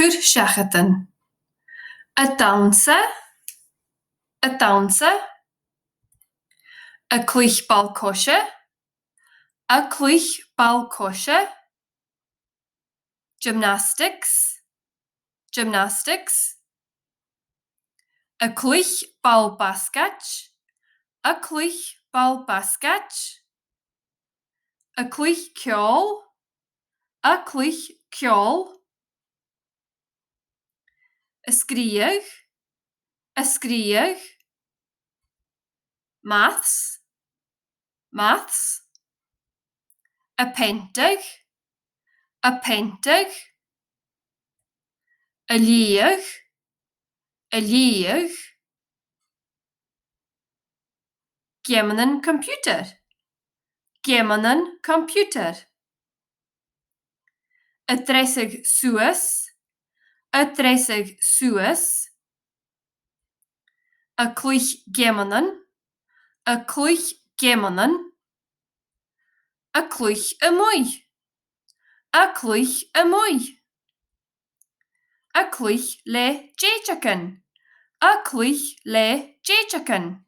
lekker seachtain. A dansa, a dansa. A clich bal cosise, a clich bal cosise. Gymnastics, gymnastics. A clich bal basket, a clich bal basket. A clich ceol, a clich ceol. A scríoch, a scríoch. Maths, maths. A peintag, a peintag. A líoch, a líoch. Geamanan computer, geamanan computer. A dreisig suas, a dreisig suas. A clich geamanan, a clich geamanan. A clich amoy, a clich amoy. A clich le jechakan, a clich le jechakan.